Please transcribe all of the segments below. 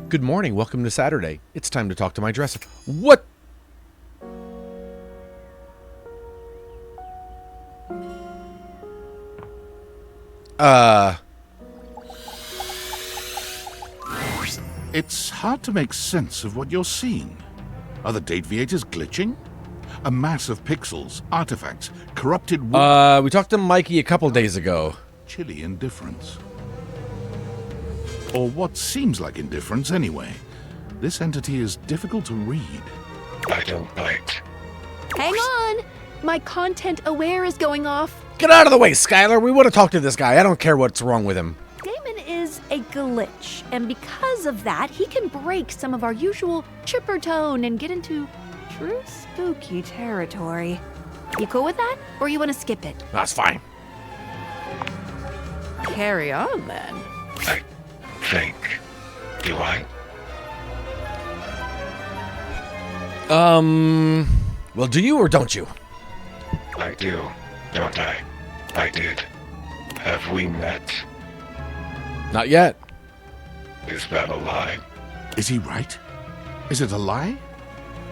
Good morning. Welcome to Saturday. It's time to talk to my dresser. What? It's hard to make sense of what you're seeing. Are the date viators glitching? A mass of pixels, artifacts, corrupted wood. We talked to Mikey a couple days ago. Chilly indifference. Or what seems like indifference anyway. This entity is difficult to read. I don't bite. Hang on! My content aware is going off. Get out of the way, Skylar. We want to talk to this guy. I don't care what's wrong with him. Damon is a glitch, and because of that, he can break some of our usual chipper tone and get into true spooky territory. You cool with that, or you want to skip it? That's fine. Carry on, then. I think. Do I? Well, do you or don't you? I do, don't I? I did. Have we met? Not yet. Is that a lie? Is he right? Is it a lie?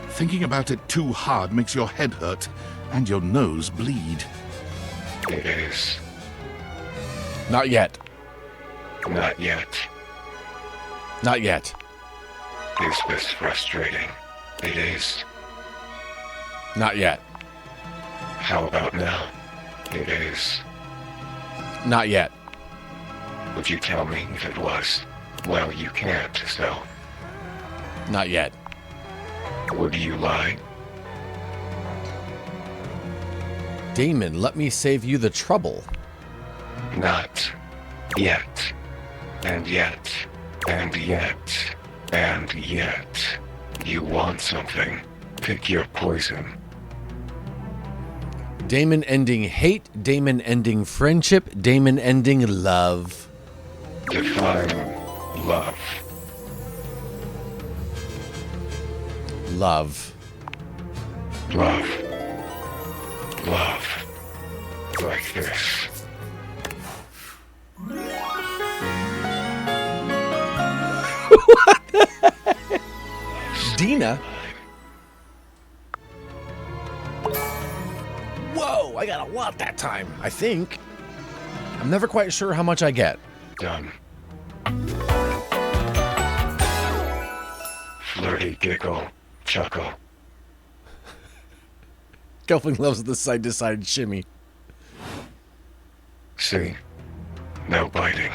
Thinking about it too hard makes your head hurt and your nose bleed. It is. Not yet. Not yet. Not yet. Is this frustrating? It is. Not yet. How about now? It is. Not yet. Would you tell me if it was? Well, you can't, so. Not yet. Would you lie? Damon, let me save you the trouble. Not yet. And yet. And yet. And yet. You want something. Pick your poison. Damon ending hate, Damon ending friendship, Damon ending love. Define love. Love. Love. Love. Like this. Dina? Whoa, I got a lot that time, I think. I'm never quite sure how much I get. Done. Flirty giggle. Chuckle. Gelfling loves the side-to-side shimmy. See? No biting.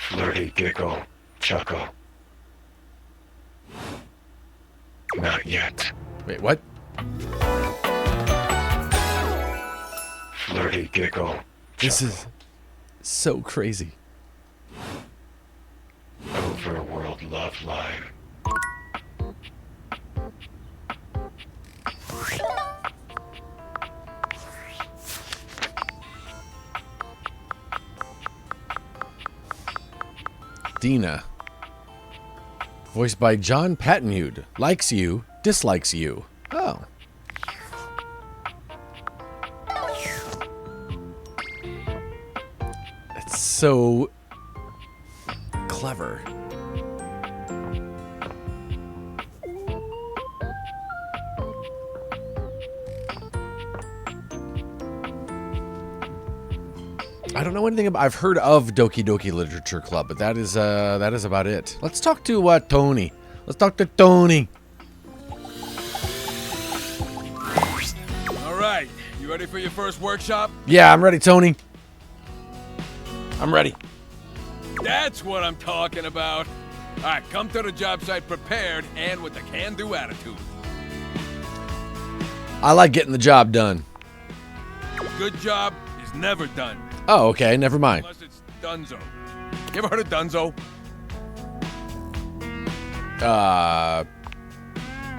Flirty giggle. Chuckle. Not yet. Wait, what? Flirty giggle. This is so crazy. Overworld love line. Dina. Voiced by John Pattenude. Likes you, dislikes you. Oh. It's so clever. I don't know anything about. I've heard of Doki Doki Literature Club, but that is about it. Let's talk to Tony. Let's talk to Tony. All right, you ready for your first workshop? Yeah, I'm ready, Tony. I'm ready. That's what I'm talking about. All right, come to the job site prepared and with a can-do attitude. I like getting the job done. Good job is never done. Oh, okay, never mind. Unless it's Dunzo. You ever heard of Dunzo?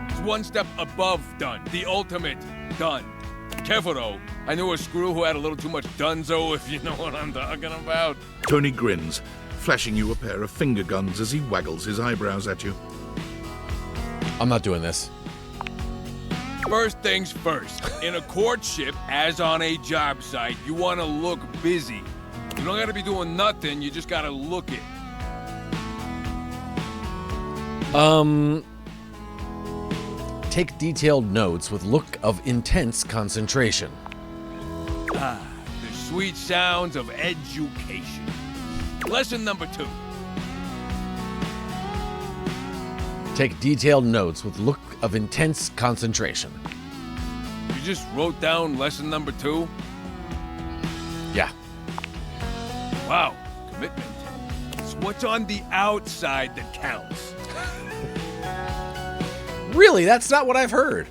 It's one step above done. The ultimate done. Careful though. I knew a screw who had a little too much Dunzo, if you know what I'm talking about. Tony grins, flashing you a pair of finger guns as he waggles his eyebrows at you. I'm not doing this. First things first. In a courtship, as on a job site, you want to look busy. You don't gotta be doing nothing, you just gotta look it. Take detailed notes with look of intense concentration. The sweet sounds of education. Lesson number 2. Take detailed notes with look of intense concentration. You just wrote down lesson number 2? Yeah. Wow, commitment. It's what's on the outside that counts. Really? That's not what I've heard.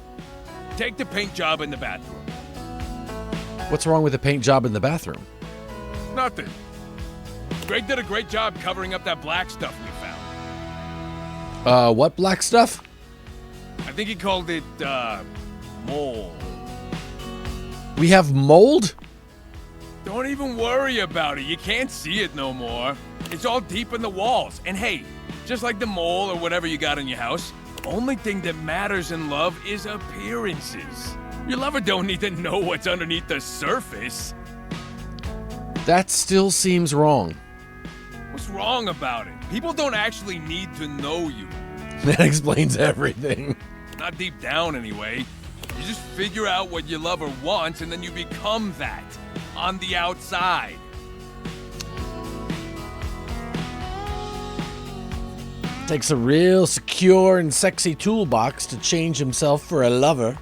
Take the paint job in the bathroom. What's wrong with the paint job in the bathroom? Nothing. Greg did a great job covering up that black stuff we found. What black stuff? I think he called it, mold. We have mold? Don't even worry about it. You can't see it no more. It's all deep in the walls. And hey, just like the mole or whatever you got in your house, only thing that matters in love is appearances. Your lover don't need to know what's underneath the surface. That still seems wrong. What's wrong about it? People don't actually need to know you. That explains everything. Not deep down, anyway. You just figure out what your lover wants, and then you become that on the outside. Takes a real secure and sexy toolbox to change himself for a lover.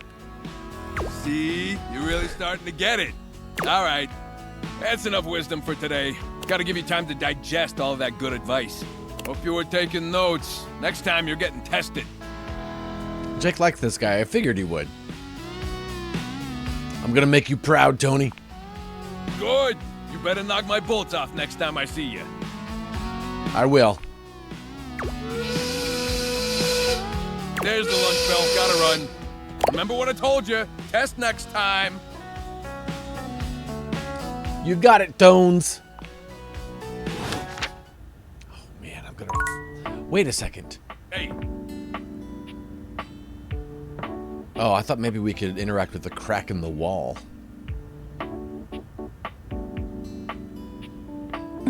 See? You're really starting to get it. All right. That's enough wisdom for today. Gotta give you time to digest all that good advice. Hope you were taking notes. Next time you're getting tested. Jake liked this guy. I figured he would. I'm gonna make you proud, Tony. Good. You better knock my bolts off next time I see you. I will. There's the lunch bell. Gotta run. Remember what I told you. Test next time. You got it, Tones. Oh, man, I'm gonna... Wait a second. Hey, Oh, I thought maybe we could interact with the crack in the wall.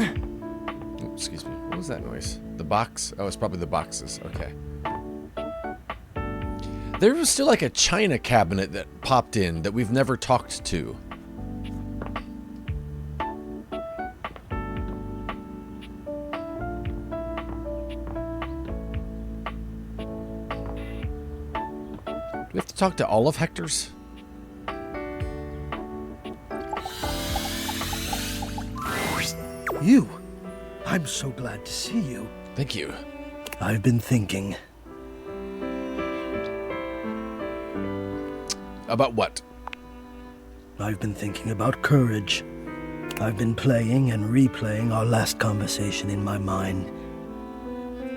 Ooh, excuse me. What was that noise? The box? Oh, it's probably the boxes. Okay. There was still like a china cabinet that popped in that we've never talked to. Do we have to talk to all of Hector's? You? I'm so glad to see you. Thank you. I've been thinking. About what? I've been thinking about courage. I've been playing and replaying our last conversation in my mind.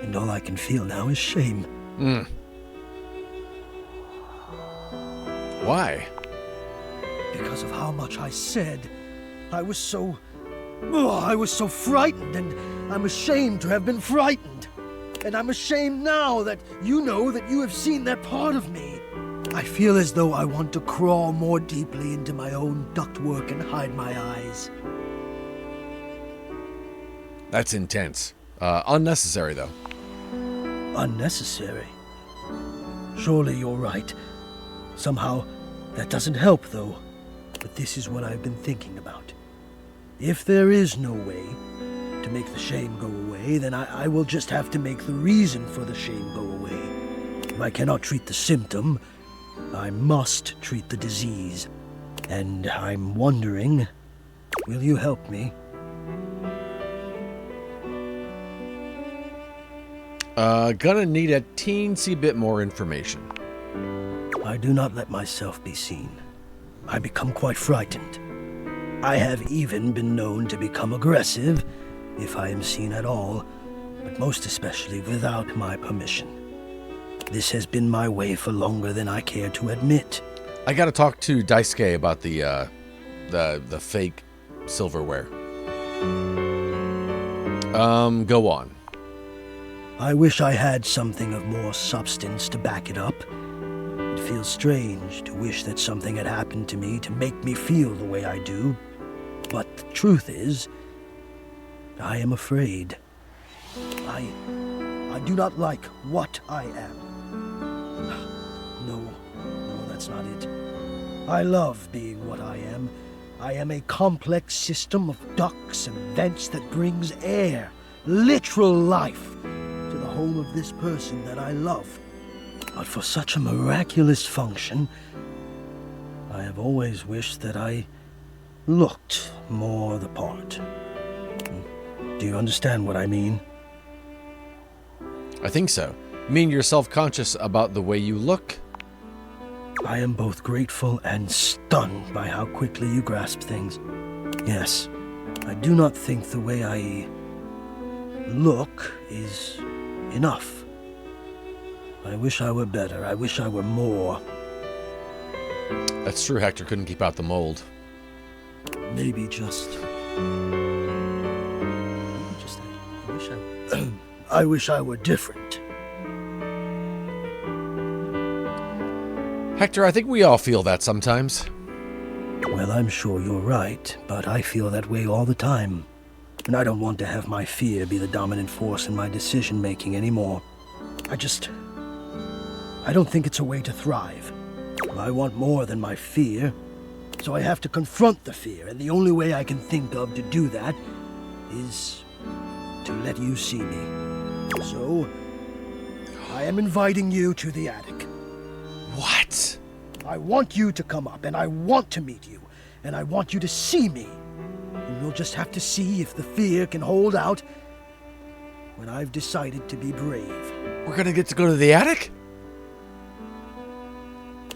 And all I can feel now is shame. Why? Because of how much I said. I was so frightened, and I'm ashamed to have been frightened. And I'm ashamed now that you know that you have seen that part of me. I feel as though I want to crawl more deeply into my own ductwork and hide my eyes. That's intense. Unnecessary, though. Unnecessary. Surely you're right. Somehow, that doesn't help, though. But this is what I've been thinking about. If there is no way to make the shame go away, then I will just have to make the reason for the shame go away. If I cannot treat the symptom, I must treat the disease. And I'm wondering, will you help me? Gonna need a teensy bit more information. I do not let myself be seen. I become quite frightened. I have even been known to become aggressive, if I am seen at all, but most especially without my permission. This has been my way for longer than I care to admit. I gotta talk to Daisuke about the fake silverware. Go on. I wish I had something of more substance to back it up. It feels strange to wish that something had happened to me to make me feel the way I do. But the truth is, I am afraid. I do not like what I am. No, that's not it. I love being what I am. I am a complex system of ducts and vents that brings air, literal life, to the home of this person that I love. But for such a miraculous function, I have always wished that I looked more the part. Do you understand what I mean? I think so. You mean you're self-conscious about the way you look? I am both grateful and stunned by how quickly you grasp things. Yes, I do not think the way I look is enough. I wish I were better. I wish I were more. That's true, Hector couldn't keep out the mold. Maybe just I wish I were different. Hector, I think we all feel that sometimes. Well, I'm sure you're right, but I feel that way all the time. And I don't want to have my fear be the dominant force in my decision-making anymore. I don't think it's a way to thrive. I want more than my fear, so I have to confront the fear, and the only way I can think of to do that is to let you see me. So, I am inviting you to the attic. What? I want you to come up, and I want to meet you, and I want you to see me. And you'll just have to see if the fear can hold out when I've decided to be brave. We're gonna get to go to the attic?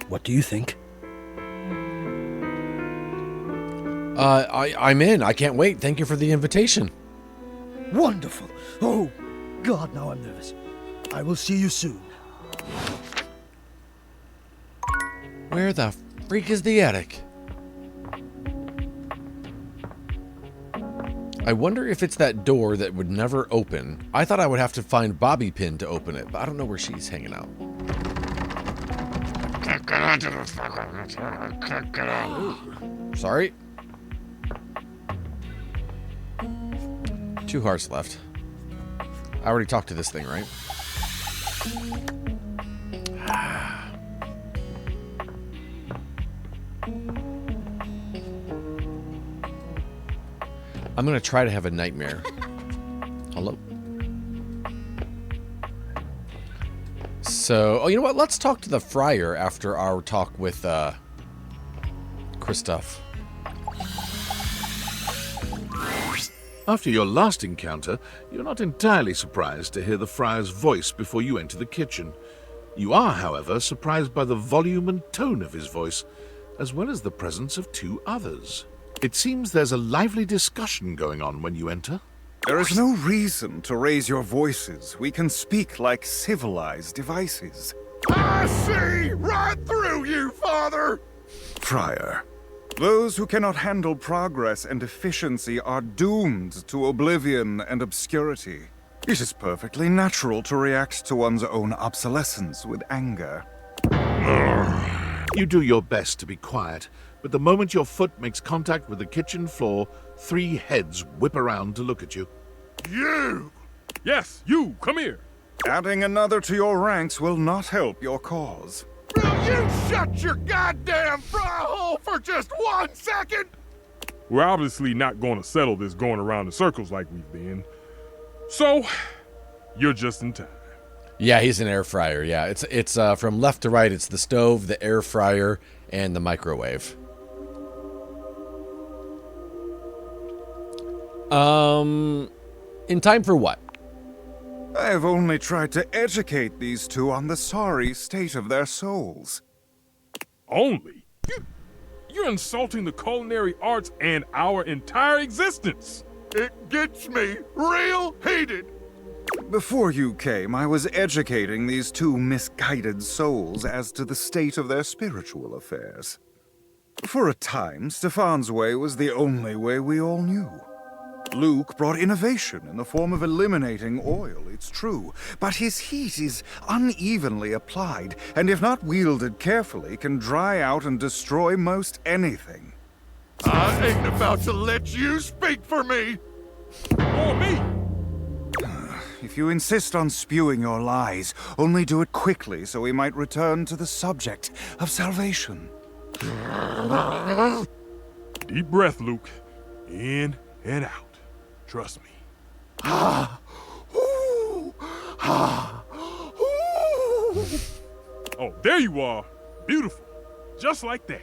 What do you think? I'm in. I can't wait. Thank you for the invitation. Wonderful. Oh, God, now I'm nervous. I will see you soon. Where the freak is the attic? I wonder if it's that door that would never open. I thought I would have to find Bobby Pin to open it, but I don't know where she's hanging out. Sorry. 2 hearts left. I already talked to this thing, right? I'm gonna try to have a nightmare. Hello? So, oh, you know what? Let's talk to the friar after our talk with, Christoph. After your last encounter, you're not entirely surprised to hear the friar's voice before you enter the kitchen. You are, however, surprised by the volume and tone of his voice, as well as the presence of 2 others. It seems there's a lively discussion going on when you enter. There is no reason to raise your voices. We can speak like civilized devices. I see right through you, Father! Friar, those who cannot handle progress and efficiency are doomed to oblivion and obscurity. It is perfectly natural to react to one's own obsolescence with anger. You do your best to be quiet, but the moment your foot makes contact with the kitchen floor, 3 heads whip around to look at you. You! Yes, you! Come here! Adding another to your ranks will not help your cause. Will you shut your goddamn fry hole for just 1 second? We're obviously not going to settle this going around in circles like we've been. So, you're just in time. Yeah, he's an air fryer. Yeah, it's from left to right. It's the stove, the air fryer, and the microwave. In time for what? I have only tried to educate these 2 on the sorry state of their souls. Only? You're insulting the culinary arts and our entire existence. It gets me real heated. Before you came, I was educating these 2 misguided souls as to the state of their spiritual affairs. For a time, Stefan's way was the only way we all knew. Luke brought innovation in the form of eliminating oil, it's true, but his heat is unevenly applied, and if not wielded carefully, can dry out and destroy most anything. I ain't about to let you speak for me. Or me. If you insist on spewing your lies, only do it quickly so we might return to the subject of salvation. Deep breath, Luke. In and out. Trust me. Oh, there you are. Beautiful. Just like that.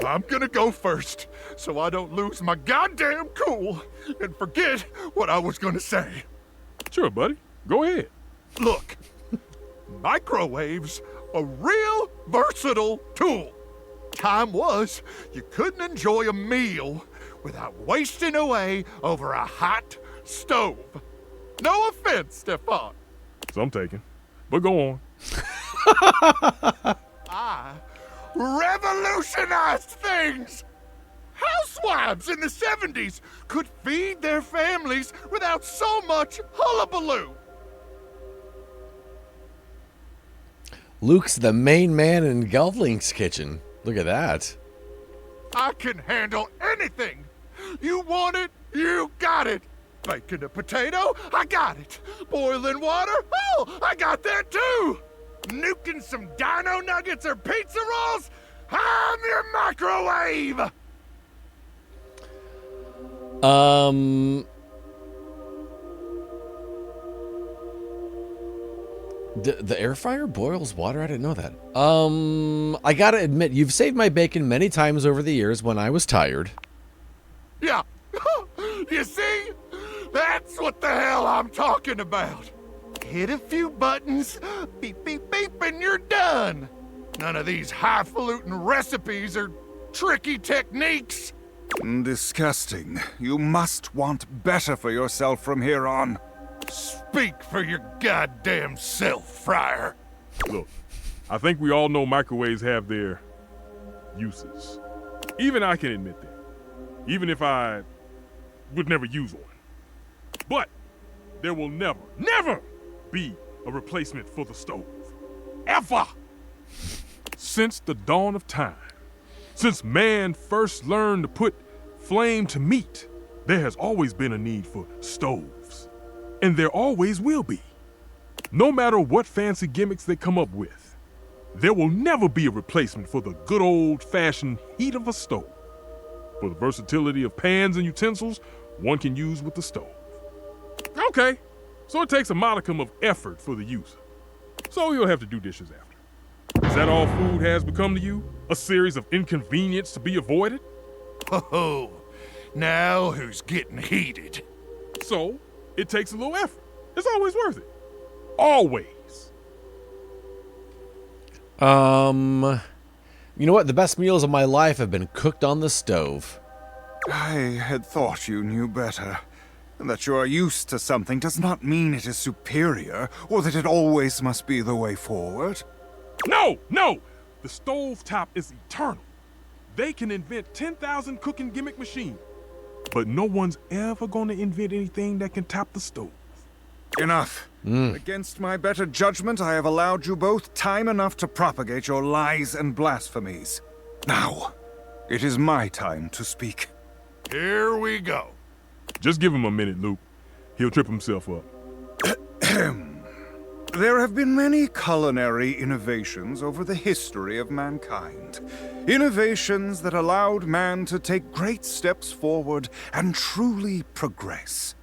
I'm gonna go first, so I don't lose my goddamn cool and forget what I was gonna say. Sure, buddy. Go ahead. Look, microwaves, a real versatile tool. Time was, you couldn't enjoy a meal without wasting away over a hot stove. No offense, Stefan. Some taken. But go on. I revolutionized things. Housewives in the 70s could feed their families without so much hullabaloo. Luke's the main man in Gelfling's kitchen. Look at that. I can handle anything. You want it, you got it. Baking a potato, I got it. Boiling water, oh, I got that too. Nuking some dino nuggets or pizza rolls, I'm your microwave. The air fryer boils water? I didn't know that. I gotta admit, you've saved my bacon many times over the years when I was tired. Yeah, you see? That's what the hell I'm talking about. Hit a few buttons, beep, beep, beep, and you're done. None of these highfalutin recipes or tricky techniques. Disgusting. You must want better for yourself from here on. Speak for your goddamn self, Friar. Look, I think we all know microwaves have their uses. Even I can admit that. Even if I would never use one. But there will never be a replacement for the stove. Ever! Since the dawn of time, since man first learned to put flame to meat, there has always been a need for stoves. And there always will be. No matter what fancy gimmicks they come up with, there will never be a replacement for the good old-fashioned heat of a stove. For the versatility of pans and utensils one can use with the stove. Okay, so it takes a modicum of effort for the user. So you'll have to do dishes after. Is that all food has become to you? A series of inconvenience to be avoided? Oh, now who's getting heated? So, it takes a little effort. It's always worth it. Always. You know what? The best meals of my life have been cooked on the stove. I had thought you knew better. That you are used to something does not mean it is superior, or that it always must be the way forward. No! The stovetop is eternal. They can invent 10,000 cooking gimmick machines, but no one's ever gonna invent anything that can top the stove. Enough. Against my better judgment, I have allowed you both time enough to propagate your lies and blasphemies. Now, it is my time to speak. Here we go. Just give him a minute, Luke. He'll trip himself up. There have been many culinary innovations over the history of mankind. Innovations that allowed man to take great steps forward and truly progress.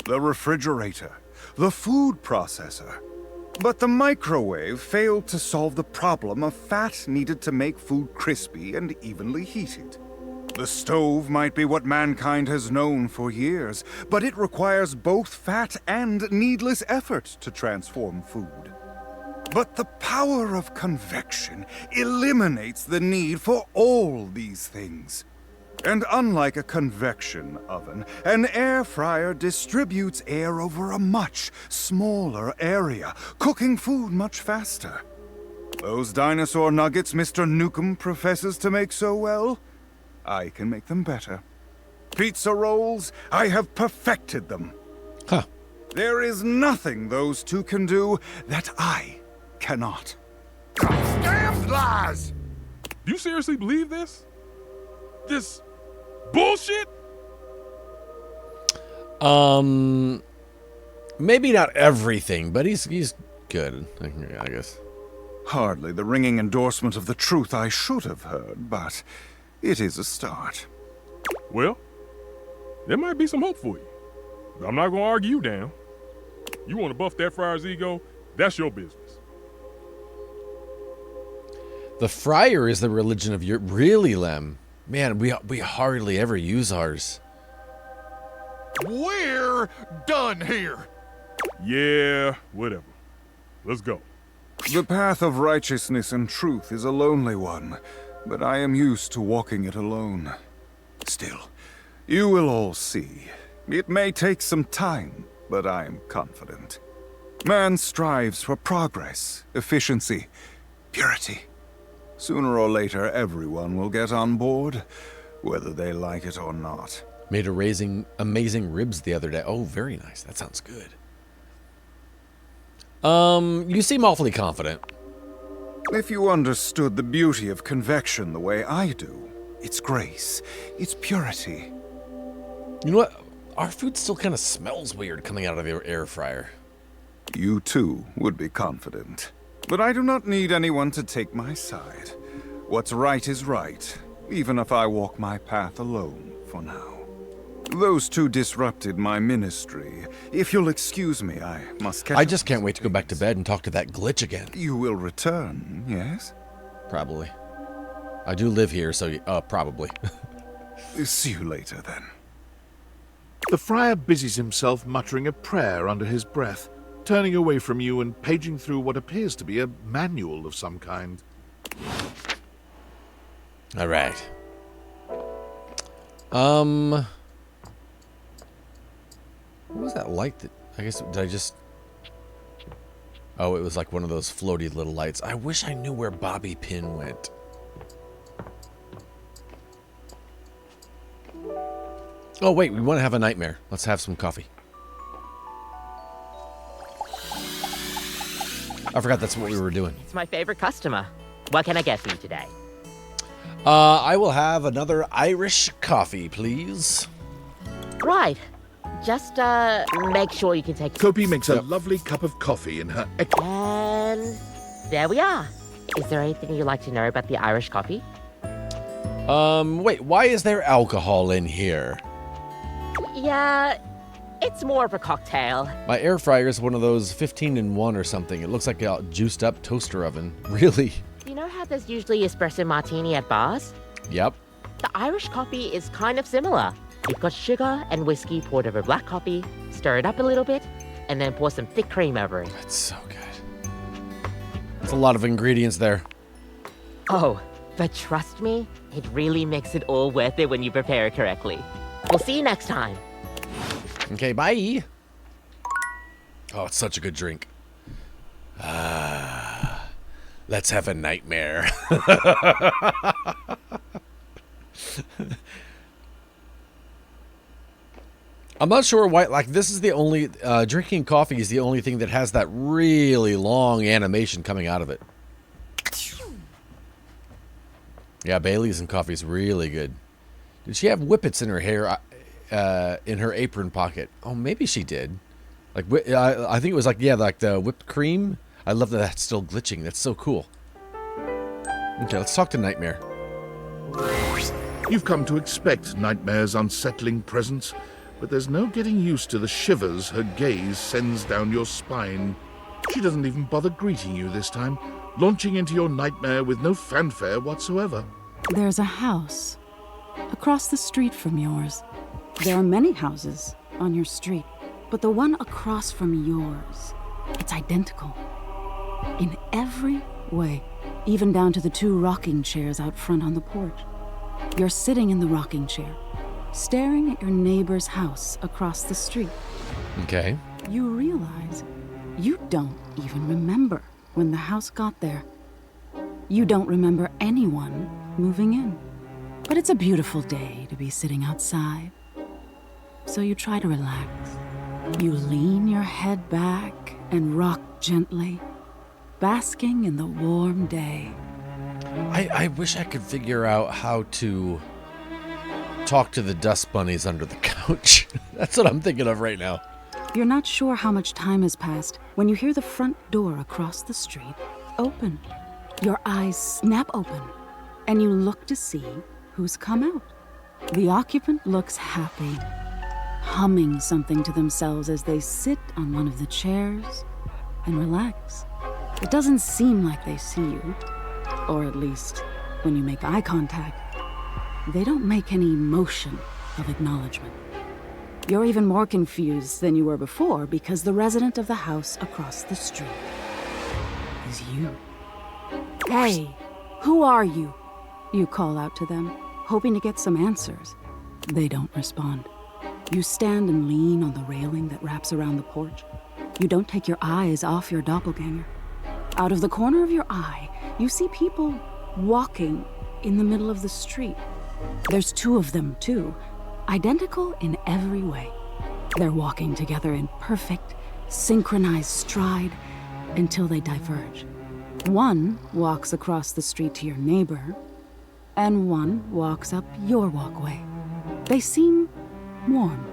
The refrigerator, the food processor. But the microwave failed to solve the problem of fat needed to make food crispy and evenly heated. The stove might be what mankind has known for years, but it requires both fat and needless effort to transform food. But the power of convection eliminates the need for all these things. And unlike a convection oven, an air fryer distributes air over a much smaller area, cooking food much faster. Those dinosaur nuggets Mr. Nukem professes to make so well, I can make them better. Pizza rolls, I have perfected them. Huh. There is nothing those two can do that I cannot. Damn lies! Do you seriously believe this? This bullshit? Maybe not everything, but he's good, I guess. Hardly the ringing endorsement of the truth I should have heard, but it is a start. Well, there might be some hope for you. But I'm not gonna argue you down. You want to buff that friar's ego? That's your business. The friar is the religion of your... Really, Lem? Man, we hardly ever use ours. We're done here. Yeah, whatever. Let's go. The path of righteousness and truth is a lonely one, but I am used to walking it alone. Still, you will all see. It may take some time, but I am confident. Man strives for progress, efficiency, purity. Sooner or later, everyone will get on board, whether they like it or not. Made amazing ribs the other day. Oh, very nice. That sounds good. You seem awfully confident. If you understood the beauty of convection the way I do, its grace, its purity. You know what? Our food still kind of smells weird coming out of the air fryer. You too would be confident. But I do not need anyone to take my side. What's right is right, even if I walk my path alone for now. Those two disrupted my ministry. If you'll excuse me, I must catch I just can't wait to go back to bed and talk to that glitch again. You will return, yes? Probably. I do live here, so probably. See you later, then. The friar busies himself muttering a prayer under his breath, turning away from you and paging through what appears to be a manual of some kind. All right. What was that light that... I guess, did I just... Oh, it was like one of those floaty little lights. I wish I knew where Bobby Pin went. Oh, wait, we want to have a nightmare. Let's have some coffee. I forgot that's what we were doing. It's my favorite customer. What can I get for you today? I will have another Irish coffee, please. Right. Just, make sure you can take... Kopi makes a lovely cup of coffee in her... And there we are. Is there anything you'd like to know about the Irish coffee? Wait, why is there alcohol in here? Yeah, it's more of a cocktail. My air fryer is one of those 15-in-1 or something. It looks like a juiced-up toaster oven. Really? You know how there's usually espresso martini at bars? Yep. The Irish coffee is kind of similar. You've got sugar and whiskey poured over black coffee, stir it up a little bit, and then pour some thick cream over it. That's so good. That's a lot of ingredients there. Oh, but trust me, it really makes it all worth it when you prepare it correctly. We'll see you next time. Okay, bye. Oh, it's such a good drink. Let's have a nightmare. I'm not sure why, like, this is the only, drinking coffee is the only thing that has that really long animation coming out of it. Yeah, Bailey's and coffee is really good. Did she have whippets in her hair, in her apron pocket? Oh, maybe she did. Like, I think it was like, yeah, like the whipped cream. I love that that's still glitching. That's so cool. Okay, let's talk to Nightmare. You've come to expect Nightmare's unsettling presence, but there's no getting used to the shivers her gaze sends down your spine. She doesn't even bother greeting you this time, launching into your nightmare with no fanfare whatsoever. There's a house across the street from yours. There are many houses on your street, but the one across from yours, it's identical. In every way, even down to the 2 rocking chairs out front on the porch. You're sitting in the rocking chair, staring at your neighbor's house across the street. Okay. You realize you don't even remember when the house got there. You don't remember anyone moving in. But it's a beautiful day to be sitting outside. So you try to relax. You lean your head back and rock gently, basking in the warm day. I wish I could figure out how to talk to the dust bunnies under the couch. That's what I'm thinking of right now. You're not sure how much time has passed when you hear the front door across the street open. Your eyes snap open, and you look to see who's come out. The occupant looks happy, humming something to themselves as they sit on one of the chairs and relax. It doesn't seem like they see you, or at least when you make eye contact, they don't make any motion of acknowledgement. You're even more confused than you were before because the resident of the house across the street is you. Hey, who are you? You call out to them, hoping to get some answers. They don't respond. You stand and lean on the railing that wraps around the porch. You don't take your eyes off your doppelganger. Out of the corner of your eye, you see people walking in the middle of the street. There's two of them, too, identical in every way. They're walking together in perfect, synchronized stride until they diverge. One walks across the street to your neighbor, and one walks up your walkway. They seem warm,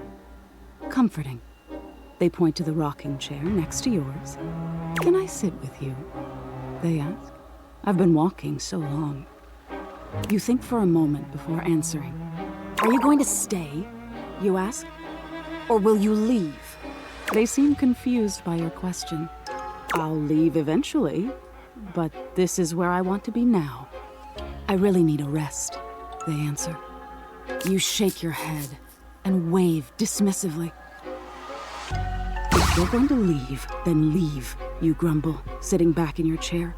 comforting. They point to the rocking chair next to yours. Can I sit with you? They ask. I've been walking so long. You think for a moment before answering. Are you going to stay? You ask. Or will you leave? They seem confused by your question. I'll leave eventually, but this is where I want to be now. I really need a rest, they answer. You shake your head and wave dismissively. If you're going to leave, then leave, you grumble, sitting back in your chair.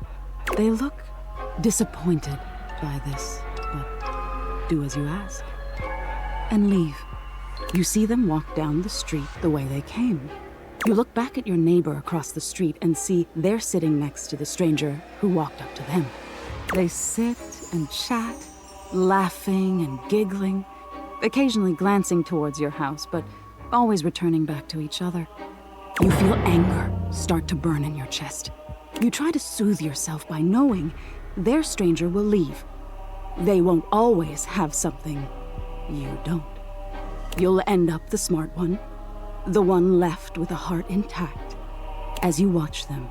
They look disappointed by this, but do as you ask. And leave. You see them walk down the street the way they came. You look back at your neighbor across the street and see they're sitting next to the stranger who walked up to them. They sit and chat, laughing and giggling, occasionally glancing towards your house, but always returning back to each other. You feel anger start to burn in your chest. You try to soothe yourself by knowing their stranger will leave. They won't always have something you don't. You'll end up the smart one, the one left with a heart intact. As you watch them,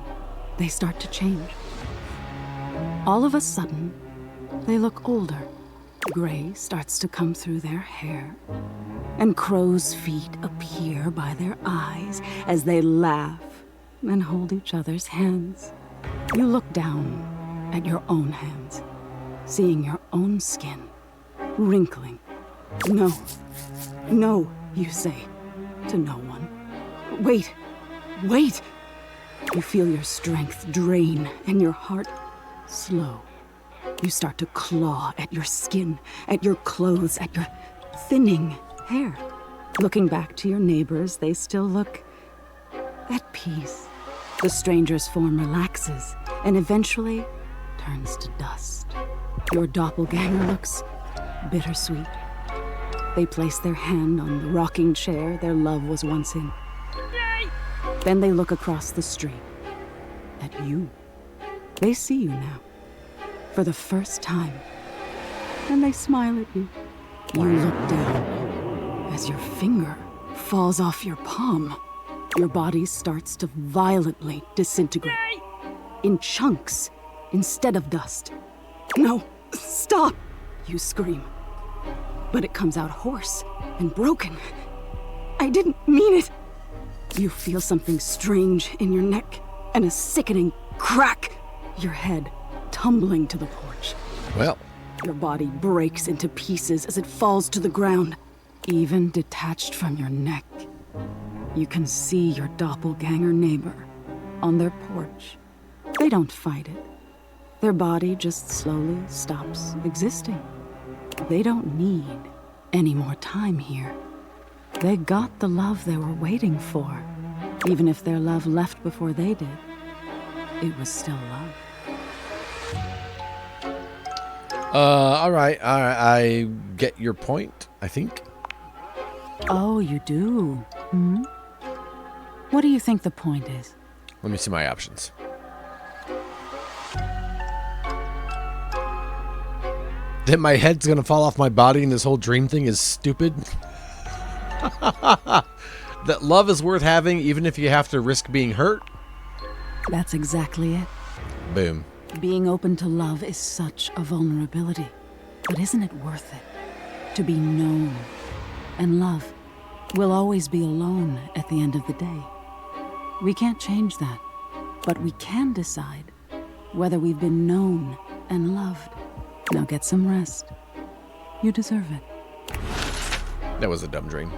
they start to change. All of a sudden, they look older. Gray starts to come through their hair, and crow's feet appear by their eyes as they laugh and hold each other's hands. You look down at your own hands, seeing your own skin wrinkling. No, no, you say to no one. Wait, wait! You feel your strength drain and your heart slow. You start to claw at your skin, at your clothes, at your thinning hair. Looking back to your neighbors, they still look at peace. The stranger's form relaxes and eventually turns to dust. Your doppelganger looks bittersweet. They place their hand on the rocking chair their love was once in. Then they look across the street at you. They see you now, for the first time, and they smile at you. You look down as your finger falls off your palm. Your body starts to violently disintegrate in chunks instead of dust. No, stop, you scream. But it comes out hoarse and broken. I didn't mean it. You feel something strange in your neck and a sickening crack. Your head tumbling to the porch. Well, your body breaks into pieces as it falls to the ground. Even detached from your neck, you can see your doppelganger neighbor on their porch. They don't fight it. Their body just slowly stops existing. They don't need any more time here. They got the love they were waiting for. Even if their love left before they did, it was still love. All right. I get your point, I think. Oh, you do? Hmm? What do you think the point is? Let me see my options. That my head's gonna fall off my body and this whole dream thing is stupid? That love is worth having even if you have to risk being hurt? That's exactly it. Boom. Being open to love is such a vulnerability. But isn't it worth it? To be known. And love will always be alone at the end of the day. We can't change that. But we can decide whether we've been known and loved. Now get some rest. You deserve it. That was a dumb dream.